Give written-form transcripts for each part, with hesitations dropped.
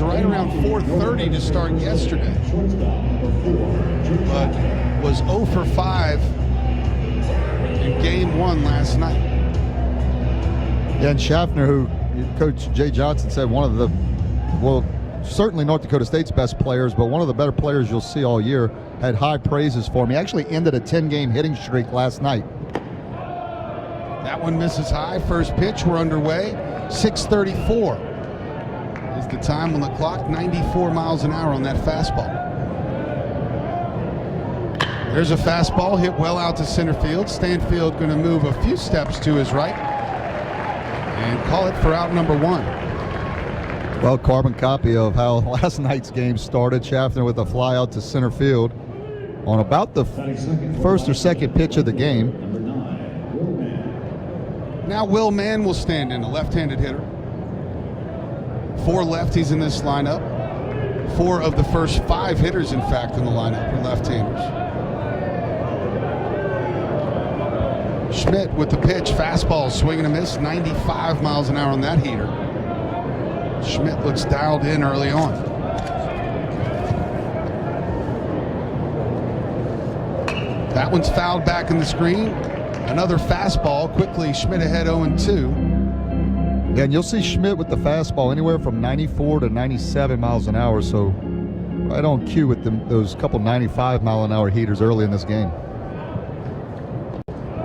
was right around 4:30 to start yesterday, but was 0 for 5 in game 1 last night. Yeah, and Schaffner, who Coach Jay Johnson said one of the, well, certainly North Dakota State's best players, but one of the better players you'll see all year, had high praises for him. He actually ended a 10-game hitting streak last night. That one misses high. First pitch, we're underway. 6:34 is the time on the clock. 94 miles an hour on that fastball. There's a fastball hit well out to center field. Stanfield going to move a few steps to his right and call it for out number 1. Well, carbon copy of how last night's game started. Schaffner with a fly out to center field on about the first or second pitch of the game. Now Will Mann will stand in, a left-handed hitter. 4 lefties in this lineup. 4 of the first 5 hitters, in fact, in the lineup are left-handers. Schmidt with the pitch, fastball, swing and a miss, 95 miles an hour on that heater. Schmidt looks dialed in early on. That one's fouled back in the screen. Another fastball, quickly Schmidt ahead 0-2. Yeah, and you'll see Schmidt with the fastball anywhere from 94 to 97 miles an hour, so right on cue with those couple 95-mile-an-hour heaters early in this game.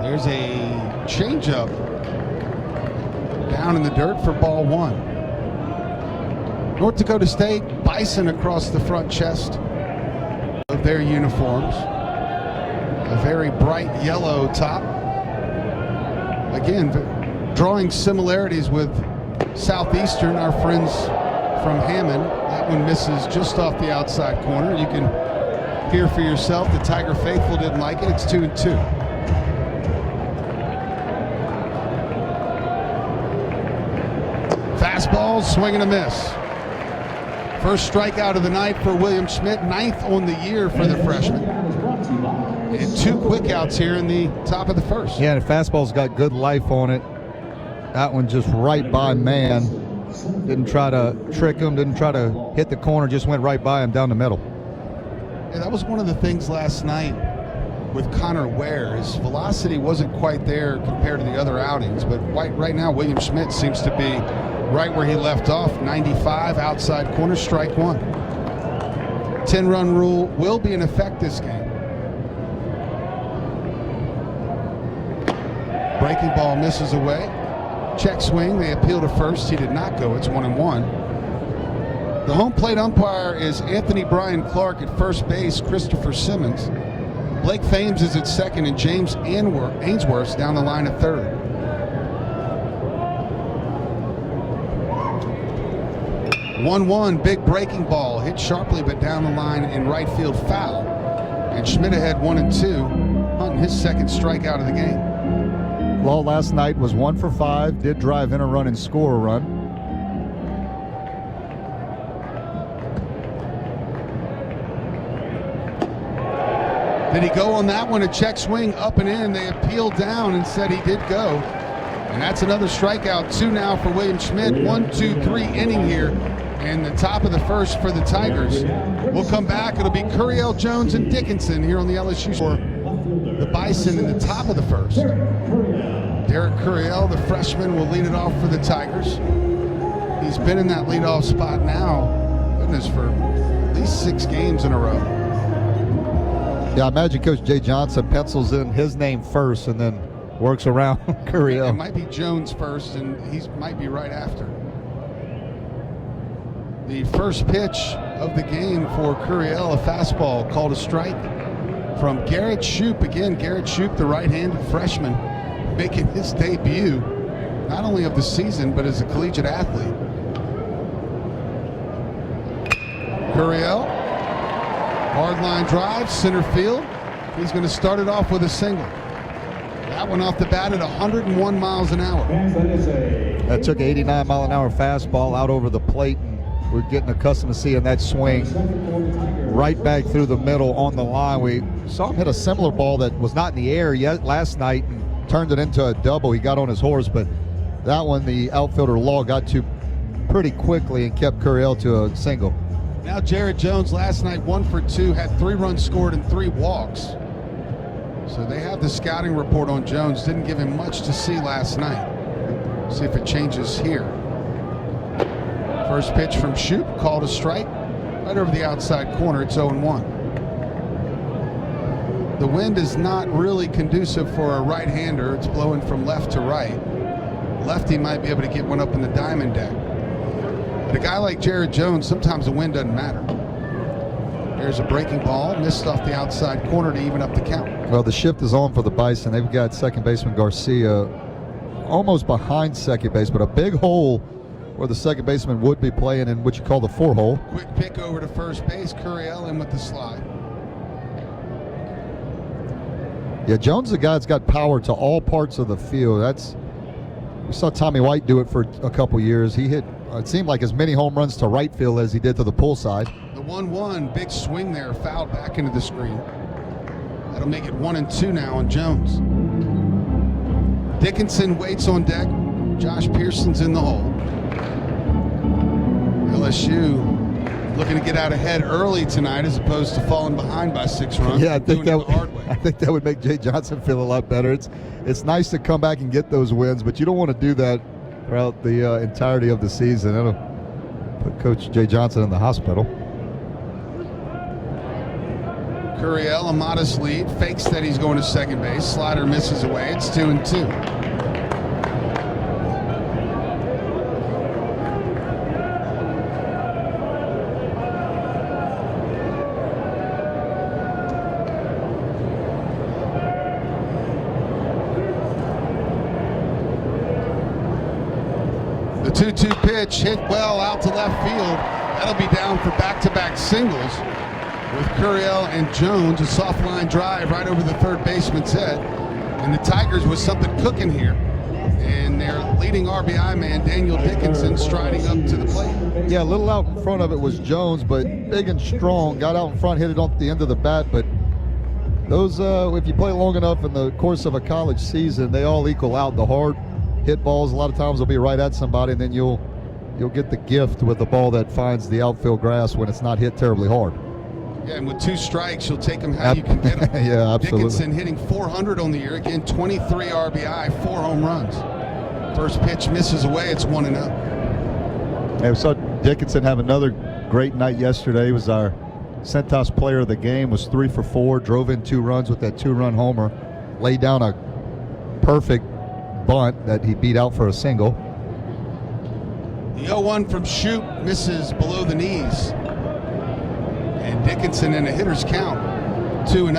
There's a changeup down in the dirt for ball 1. North Dakota State, bison across the front chest of their uniforms. A very bright yellow top. Again, drawing similarities with Southeastern, our friends from Hammond. That one misses just off the outside corner. You can hear for yourself. The Tiger faithful didn't like it. It's 2-2. Fastball, swing and a miss. First strikeout of the night for William Schmidt, 9th on the year for the freshman. And 2 quick outs here in the top of the first. Yeah, and the fastball's got good life on it. That one just right by Mann. Didn't try to trick him, didn't try to hit the corner, just went right by him down the middle. Yeah, that was one of the things last night with Connor Ware. His velocity wasn't quite there compared to the other outings, but right now William Schmidt seems to be right where he left off. 95, outside corner, strike 1. 10-run rule will be in effect this game. Breaking ball misses away. Check swing, they appeal to first. He did not go. It's 1-1. The home plate umpire is Anthony Brian Clark at first base, Christopher Simmons. Blake Fames is at second, and James Ainsworth's down the line at third. One, big breaking ball, hit sharply but down the line in right field, foul. And Schmidt ahead 1-2, hunting his second strikeout of the game. Law last night was 1 for 5, did drive in a run and score a run. Did he go on that one? A check swing up and in. They appealed down and said he did go. And that's another strikeout. 2 now for William Schmidt. 1, 2, 3 inning here. And the top of the first for the Tigers. We'll come back. It'll be Curiel, Jones, and Dickinson here on the LSU for the Bison in the top of the first. Derek Curiel, the freshman, will lead it off for the Tigers. He's been in that leadoff spot now, goodness, for at least 6 games in a row. Yeah, I imagine Coach Jay Johnson pencils in his name first and then works around Curiel. It might be Jones first, and he might be right after. The first pitch of the game for Curiel, a fastball called a strike from Garrett Shoup. Again, Garrett Shoup, the right-handed freshman, making his debut, not only of the season, but as a collegiate athlete. Curiel, hard line drive, center field. He's going to start it off with a single. That one off the bat at 101 miles an hour. That took an 89-mile-an-hour fastball out over the plate, and we're getting accustomed to seeing that swing right back through the middle on the line. We saw him hit a similar ball that was not in the air yet last night and turned it into a double. He got on his horse, but that one the outfielder Law got to pretty quickly and kept Curiel to a single. Now Jared Jones last night 1 for 2, had 3 runs scored and 3 walks. So they have the scouting report on Jones. Didn't give him much to see last night. See if it changes here. First pitch from Shoop, called a strike. Right over the outside corner, it's 0-1. The wind is not really conducive for a right-hander. It's blowing from left to right. Lefty might be able to get one up in the diamond deck. But a guy like Jared Jones, sometimes the wind doesn't matter. There's a breaking ball, missed off the outside corner to even up the count. Well, the shift is on for the Bison. They've got second baseman Garcia almost behind second base, but a big hole where the second baseman would be playing in what you call the 4-hole. Quick pick over to first base. Curiel in with the slide. Yeah, Jones is a guy that's got power to all parts of the field. We saw Tommy White do it for a couple years. He hit, it seemed like, as many home runs to right field as he did to the pull side. The 1-1, big swing there, fouled back into the screen. That'll make it 1-2 now on Jones. Dickinson waits on deck. Josh Pearson's in the hole. LSU looking to get out ahead early tonight as opposed to falling behind by 6 runs. Yeah, I think the hard way. I think that would make Jay Johnson feel a lot better. It's nice to come back and get those wins, but you don't want to do that throughout the entirety of the season. That'll put Coach Jay Johnson in the hospital. Curiel, a modest lead, fakes that he's going to second base. Slider misses away. It's 2-2. The 2-2 pitch hit well out to left field. That'll be down for back-to-back singles with Curiel and Jones. A soft line drive right over the third baseman's head. And the Tigers with something cooking here. And their leading RBI man, Daniel Dickinson, striding up to the plate. Yeah, a little out in front of it was Jones, but big and strong. Got out in front, hit it on the end of the bat. But those, if you play long enough in the course of a college season, they all equal out. The hard hit balls a lot of times will be right at somebody, and then you'll get the gift with the ball that finds the outfield grass when it's not hit terribly hard. Yeah, and with 2 strikes, you'll take them how you can get them. Yeah, absolutely. Dickinson hitting 400 on the year. Again, 23 RBI, 4 home runs. First pitch misses away. It's 1-0. Yeah, we saw Dickinson have another great night yesterday. He was our Centos player of the game, was 3 for 4, drove in 2 runs with that 2-run homer, laid down a perfect bunt that he beat out for a single. The 0-1 from Shoop misses below the knees. And Dickinson in a hitter's count, 2-0.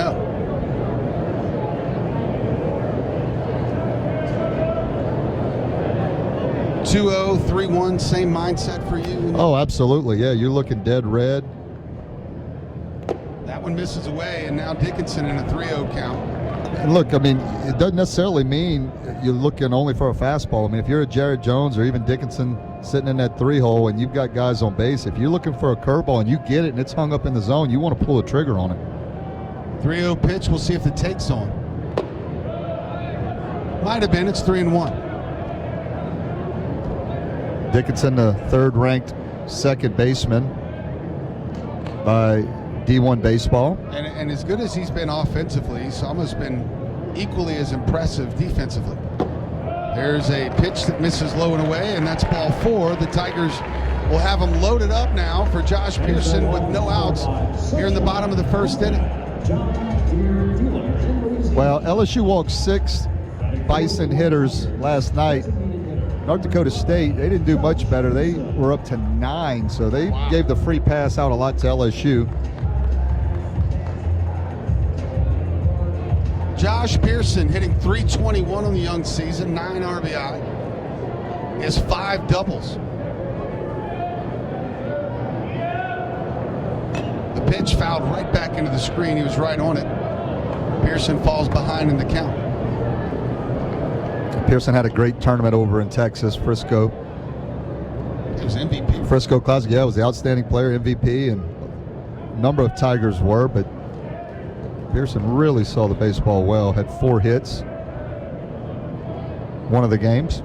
(2-0, 3-1), same mindset for you? Oh, absolutely. Yeah, you're looking dead red. That one misses away, and now Dickinson in a 3-0 count. And look, I mean, it doesn't necessarily mean you're looking only for a fastball. I mean, if you're a Jared Jones or even Dickinson sitting in that 3-hole and you've got guys on base, if you're looking for a curveball and you get it and it's hung up in the zone, you want to pull a trigger on it. 3-0 pitch. We'll see if the take's on. Might have been. It's 3-1. Dickinson, the third-ranked second baseman by D1 baseball. And as good as he's been offensively, he's almost been equally as impressive defensively. There's a pitch that misses low and away, and that's ball 4. The Tigers will have them loaded up now for Josh Pearson with no outs here in the bottom of the first inning. Well, LSU walked 6 Bison hitters last night. North Dakota State, they didn't do much better. They were up to 9, so they gave the free pass out a lot to LSU. Josh Pearson hitting .321 on the young season, 9 RBI. He has 5 doubles. The pitch fouled right back into the screen. He was right on it. Pearson falls behind in the count. Pearson had a great tournament over in Texas, Frisco. He was MVP. Frisco Classic, yeah, was the outstanding player, MVP, and a number of Tigers were, but Pearson really saw the baseball well, had 4 hits, one of the games.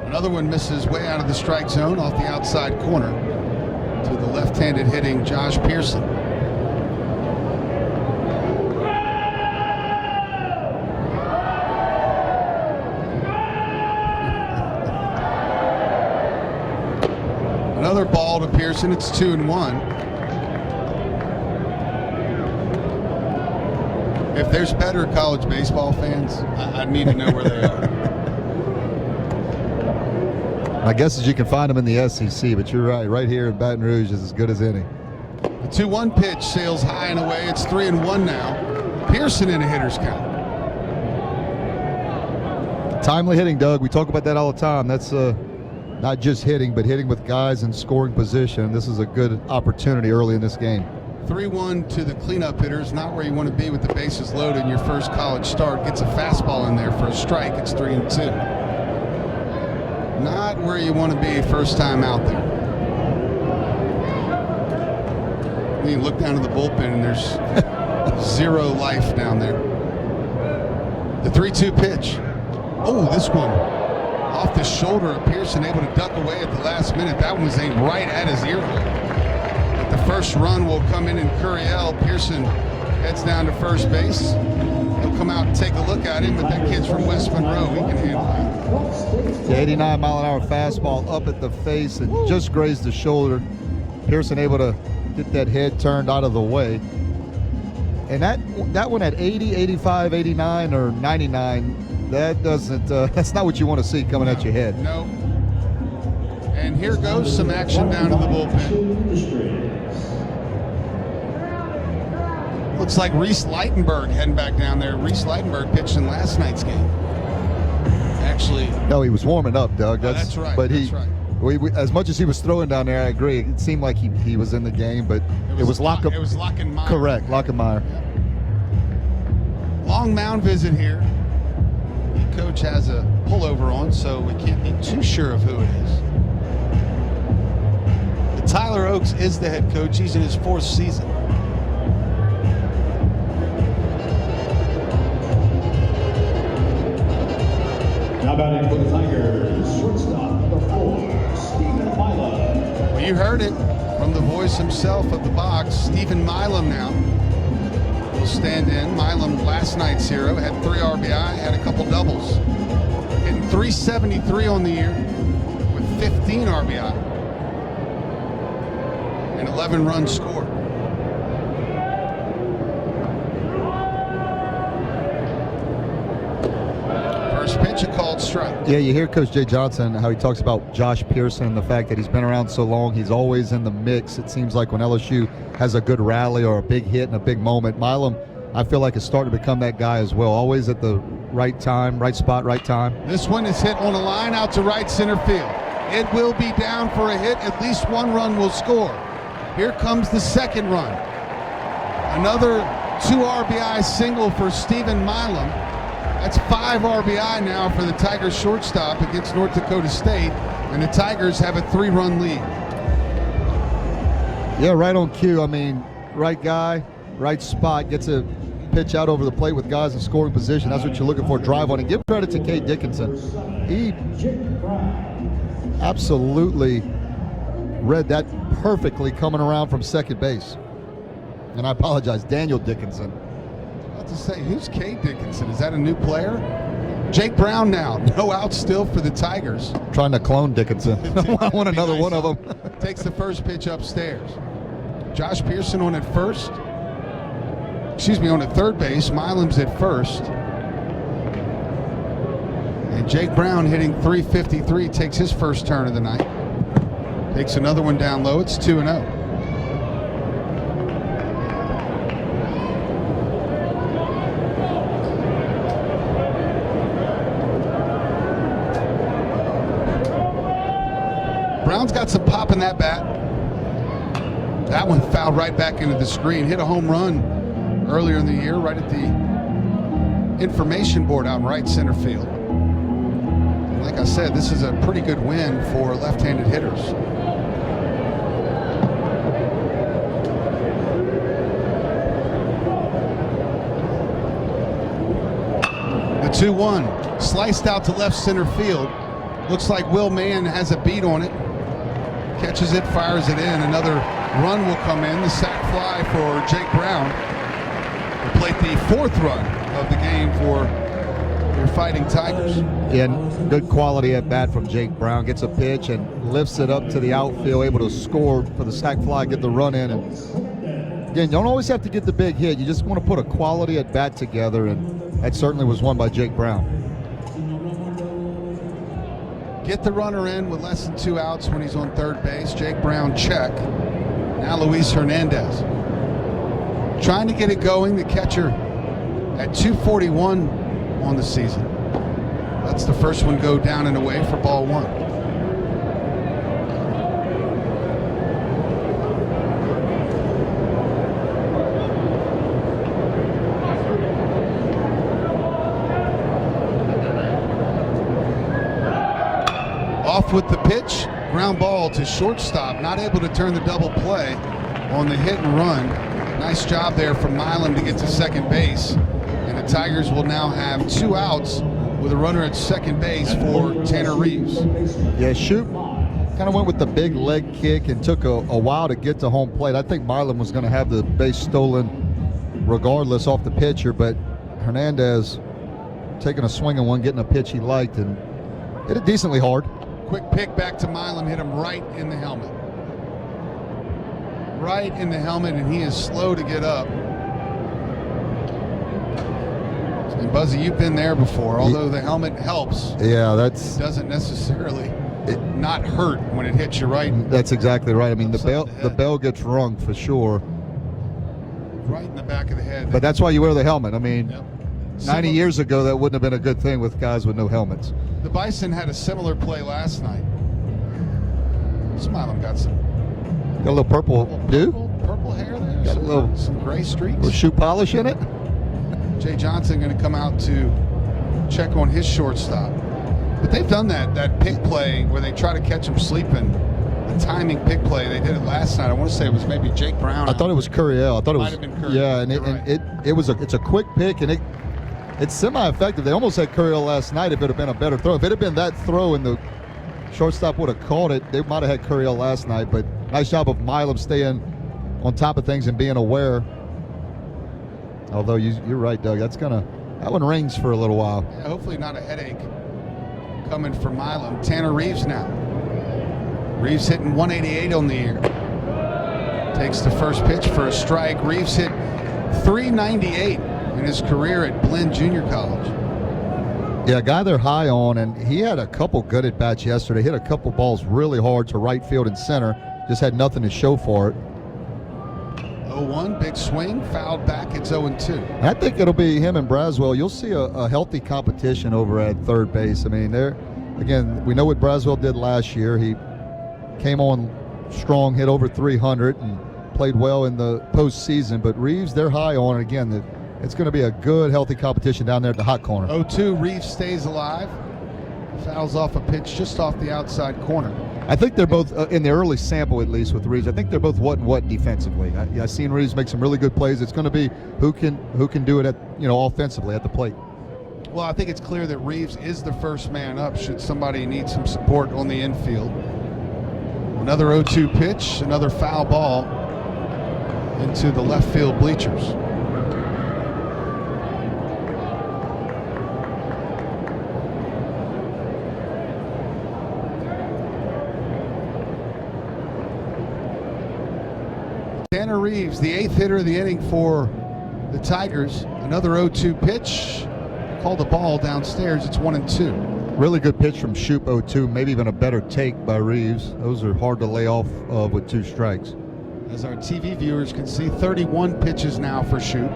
Another one misses way out of the strike zone off the outside corner to the left-handed hitting Josh Pearson. Another ball to Pearson. It's 2-1. If there's better college baseball fans, I need to know where they are. My guess is you can find them in the SEC, but you're right. Right here in Baton Rouge is as good as any. The 2-1 pitch sails high and away. It's 3-1 now. Pearson in a hitter's count. Timely hitting, Doug. We talk about that all the time. That's not just hitting, but hitting with guys in scoring position. This is a good opportunity early in this game. 3-1 to the cleanup hitters. Not where you want to be with the bases loaded in your first college start. Gets a fastball in there for a strike. It's 3-2. Not where you want to be first time out there. You look down to the bullpen and there's zero life down there. The 3-2 pitch. Oh, this one off the shoulder of Pearson, able to duck away at the last minute. That one was aimed right at his ear hole. But the first run will come in Curiel. Pearson heads down to first base. He'll come out and take a look at him, but that kid's from West Monroe. He can handle that. The 89-mile-an-hour fastball up at the face and just grazed the shoulder. Pearson able to get that head turned out of the way. And that one at 80, 85, 89, or 99, that doesn't. That's not what you want to see coming at your head. No. And here goes some action down in the bullpen. Looks like Reese Leitenberg heading back down there. Reese Leitenberg pitched in last night's game. Actually. No, he was warming up, Doug. That's right. But that's right. We, as much as he was throwing down there, I agree. It seemed like he was in the game, but it was Lockenmeyer. It was Lockenmeyer. Correct, Lockenmeyer. Yep. Long mound visit here. The coach has a pullover on, so we can't be too sure of who it is. Tyler Oaks is the head coach. He's in his 4th season. Now batting for the Tigers, shortstop number 4, Stephen Milam. Well, you heard it from the voice himself of the box. Stephen Milam now will stand in. Milam, last night's hero, had 3 RBI, had a couple doubles. Hitting .373 on the year with 15 RBI and 11 runs scored. Pitch, a called strike. Yeah, you hear Coach Jay Johnson, how he talks about Josh Pearson and the fact that he's been around so long. He's always in the mix. It seems like when LSU has a good rally or a big hit and a big moment, Milam, I feel like, is starting to become that guy as well. Always at the right time, right spot, right time. This one is hit on a line out to right center field. It will be down for a hit. At least one run will score. Here comes the second run. Another 2 RBI single for Stephen Milam. That's 5 RBI now for the Tigers shortstop against North Dakota State, and the Tigers have a 3-run lead. Yeah, right on cue. I mean, right guy, right spot, gets a pitch out over the plate with guys in scoring position. That's what you're looking for, drive on. And give credit to Cade Dickinson. He absolutely read that perfectly coming around from second base. And I apologize, Daniel Dickinson. To say, who's Cade Dickinson? Is that a new player? Jake Brown now, no outs still for the Tigers. Trying to clone Dickinson. I want another one of them. Takes the first pitch upstairs. Josh Pearson on at first. On at third base. Milam's at first. And Jake Brown hitting .353 takes his first turn of the night. Takes another one down low. It's 2-0. Brown's got some pop in that bat. That one fouled right back into the screen. Hit a home run earlier in the year right at the information board out in right center field. And like I said, this is a pretty good win for left-handed hitters. The 2-1 sliced out to left center field. Looks like Will Mann has a beat on it. Catches it, fires it in. Another run will come in. The sac fly for Jake Brown. Will plate the 4th run of the game for your Fighting Tigers. Yeah, good quality at bat from Jake Brown. Gets a pitch and lifts it up to the outfield, able to score for the sac fly, get the run in. And again, you don't always have to get the big hit. You just want to put a quality at bat together, and that certainly was won by Jake Brown. Get the runner in with less than 2 outs when he's on third base. Jake Brown, check. Now Luis Hernandez. Trying to get it going. The catcher at 241 on the season. That's the first one go down and away for ball 1. Off with the pitch, ground ball to shortstop, not able to turn the double play on the hit and run. Nice job there from Milam to get to second base. And the Tigers will now have 2 outs with a runner at second base for Tanner Reeves. Yeah, Shoop kind of went with the big leg kick and took a while to get to home plate. I think Milam was going to have the base stolen regardless off the pitcher, but Hernandez taking a swing on one, getting a pitch he liked, and hit it decently hard. Quick pick back to Milam, hit him right in the helmet. Right in the helmet, and he is slow to get up. And Buzzy, you've been there before. Although the helmet helps, yeah, it doesn't necessarily not hurt when it hits you right. That's exactly right. I mean, the bell gets rung for sure. Right in the back of the head. But that's why you wear the helmet. I mean, yep. 90 years ago, that wouldn't have been a good thing with guys with no helmets. The Bison had a similar play last night. Milam got some. Got a little purple Purple hair there. Got some gray streaks. Little shoe polish in it. Jay Johnson going to come out to check on his shortstop. But they've done that pick play where they try to catch him sleeping. The timing pick play, they did it last night. I want to say it was maybe Jake Brown. I thought it was Curiel. I thought it might was. Have been Curiel. Yeah, and it's a quick pick, and it's semi-effective. They almost had Curiel last night if it had been a better throw. If it had been that throw and the shortstop would have caught it, they might have had Curiel last night. But nice job of Milam staying on top of things and being aware. Although you're right, Doug. That one rings for a little while. Yeah, hopefully not a headache coming for Milam. Tanner Reeves now. Reeves hitting 188 on the year. Takes the first pitch for a strike. Reeves hit 398 in his career at Blinn Junior College. Yeah, a guy they're high on, and he had a couple good at-bats yesterday. Hit a couple balls really hard to right field and center. Just had nothing to show for it. 0-1, big swing, fouled back. It's 0-2. I think it'll be him and Braswell. You'll see a healthy competition over at third base. I mean, again, we know what Braswell did last year. He came on strong, hit over 300, and played well in the postseason. But Reeves, they're high on it. Again, it's going to be a good, healthy competition down there at the hot corner. 0-2, Reeves stays alive. Fouls off a pitch just off the outside corner. I think they're both, in the early sample at least with Reeves, I think they're both what and what defensively. I've seen Reeves make some really good plays. It's going to be who can do it at offensively at the plate. Well, I think it's clear that Reeves is the first man up should somebody need some support on the infield. Another 0-2 pitch, another foul ball into the left field bleachers. Tanner Reeves, the 8th hitter of the inning for the Tigers. Another 0-2 pitch. Called the ball downstairs. It's 1-2. Really good pitch from Shoop, 0-2. Maybe even a better take by Reeves. Those are hard to lay off with 2 strikes. As our TV viewers can see, 31 pitches now for Shoop.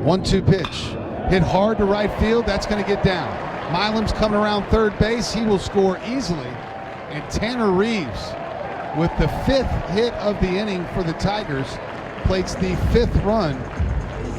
1-2 pitch. Hit hard to right field. That's going to get down. Milam's coming around third base. He will score easily. And Tanner Reeves, with the 5th hit of the inning for the Tigers, plates the 5th run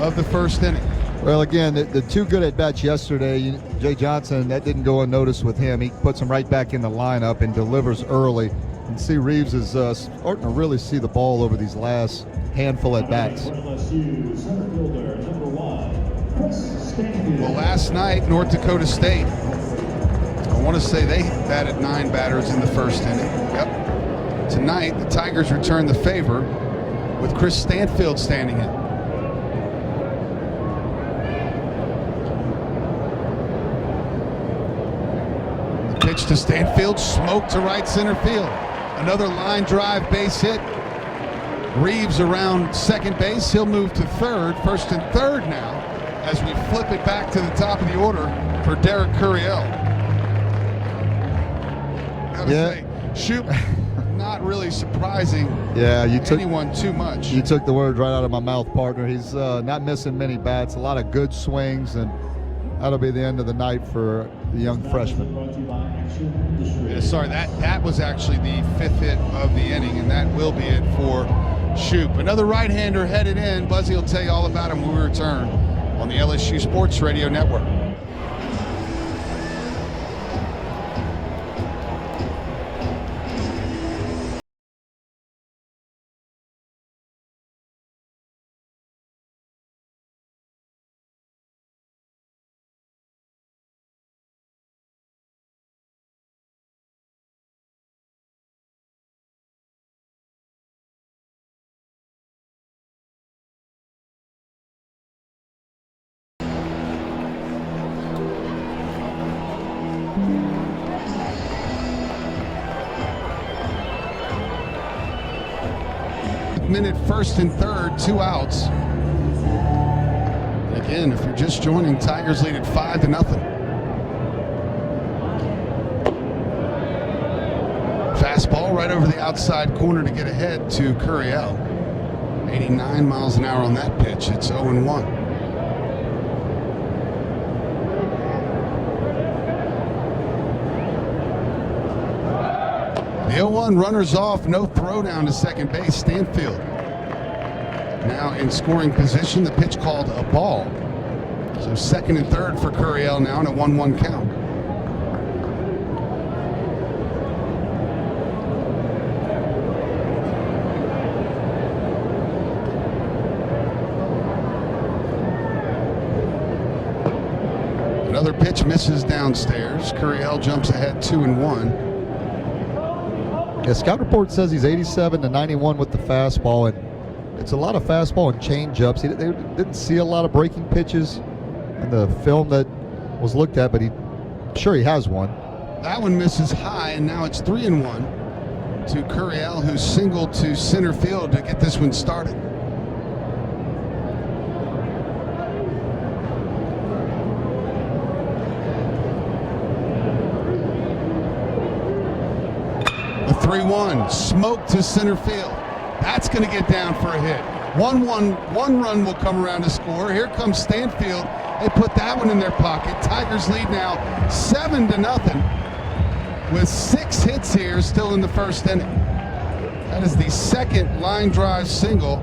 of the first inning. Well, again, the 2 good at-bats yesterday, Jay Johnson, that didn't go unnoticed with him. He puts him right back in the lineup and delivers early. And see Reeves is starting to really see the ball over these last handful at-bats. LSU center fielder, number 1, Well, last night, North Dakota State, I want to say they batted 9 batters in the first inning. Yep. Tonight, the Tigers return the favor with Chris Stanfield standing in. The pitch to Stanfield, smoke to right center field. Another line drive base hit. Reeves around second base. He'll move to third, first and third now, as we flip it back to the top of the order for Derek Curiel. Gotta say, Shoop, not really surprising anyone too much. You took the words right out of my mouth, partner. He's not missing many bats, a lot of good swings, and that'll be the end of the night for the young freshman. Yeah, sorry, that was actually the 5th hit of the inning, and that will be it for Shoop. Another right-hander headed in. Buzzy will tell you all about him when we return on the LSU Sports Radio Network. Minute, first and third, 2 outs. And again, if you're just joining, Tigers lead at 5-0. Fastball right over the outside corner to get ahead to Curiel. 89 miles an hour on that pitch. It's 0-1. The 0-1 runners off, no throw down to second base. Stanfield now in scoring position. The pitch called a ball. So second and third for Curiel now in a 1-1 count. Another pitch misses downstairs. Curiel jumps ahead 2-1. Yeah, scout report says he's 87 to 91 with the fastball, and it's a lot of fastball and change-ups. They didn't see a lot of breaking pitches in the film that was looked at, but I'm sure he has one. That one misses high, and now it's 3-1 to Curiel, who singled to center field to get this one started. The 3-1, smoke to center field. That's going to get down for a hit. 1-1, one run will come around to score. Here comes Stanfield. They put that one in their pocket. Tigers lead now 7-0 with 6 hits here still in the first inning. That is the second line drive single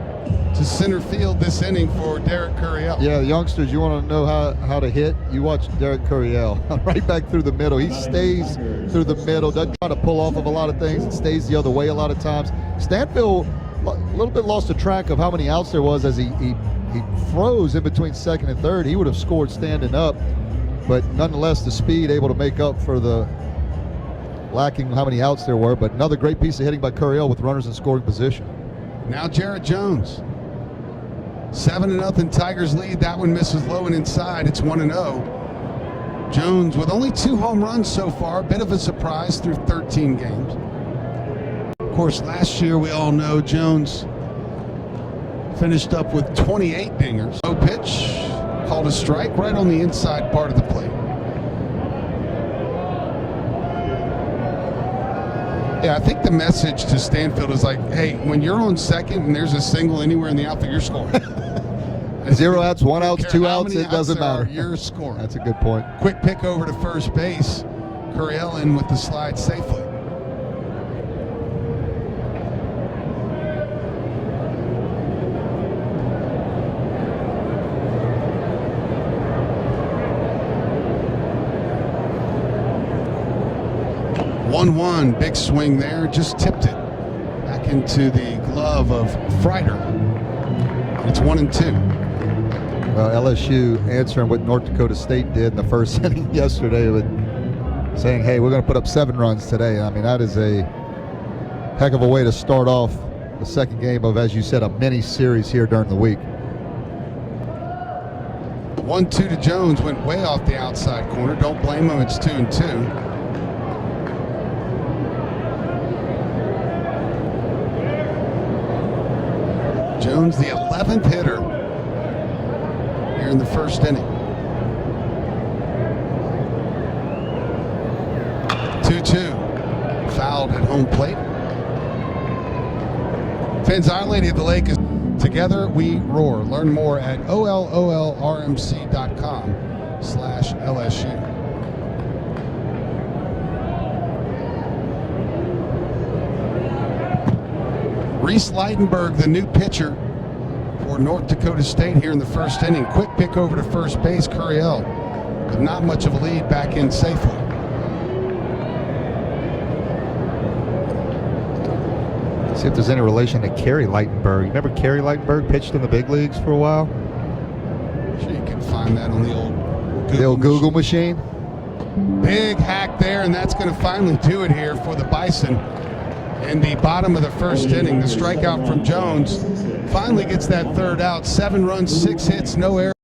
to center field this inning for Derek Curiel. Yeah, the youngsters, you want to know how to hit, you watch Derek Curiel. Right back through the middle. He stays through the middle, doesn't try to pull off of a lot of things, and stays the other way a lot of times. Stanfield a little bit lost a track of how many outs there was as he froze in between second and third. He would have scored standing up, but nonetheless the speed able to make up for the lacking how many outs there were. But another great piece of hitting by Curiel with runners in scoring position. Now Jarrett Jones. 7-0 Tigers lead. That one misses low and inside. It's 1-0. Jones with only 2 home runs so far. A bit of a surprise through 13 games. Of course, last year we all know Jones finished up with 28 dingers. No pitch, called a strike right on the inside part of the plate. Yeah, I think the message to Stanfield is like, hey, when you're on second and there's a single anywhere in the outfield, you're scoring. 0 outs, 1 outs, 2 outs, it doesn't matter. You're scoring. That's a good point. Quick pick over to first base. Curiel in with the slide safely. One, big swing there, just tipped it back into the glove of Freider. It's 1-2. Well, LSU answering what North Dakota State did in the first inning yesterday with saying, hey, we're going to put up 7 runs today. I mean, that is a heck of a way to start off the second game of, as you said, a mini series here during the week. 1-2 to Jones, went way off the outside corner. Don't blame him, it's 2-2. Jones, the 11th hitter here in the first inning. 2-2, fouled at home plate. Fans, Our Lady of the Lake is Together We Roar. Learn more at ololrmc.com/LSU. Reese Leidenberg, the new pitcher for North Dakota State here in the first inning. Quick pick over to first base. Curiel with not much of a lead back in safely. See if there's any relation to Kerry Leitenberg. You remember Kerry Leitenberg pitched in the big leagues for a while? Sure, you can find that on the old Google machine. Big hack there, and that's going to finally do it here for the Bison. In the bottom of the first inning, the strikeout from Jones finally gets that third out. 7 runs, 6 hits, no errors.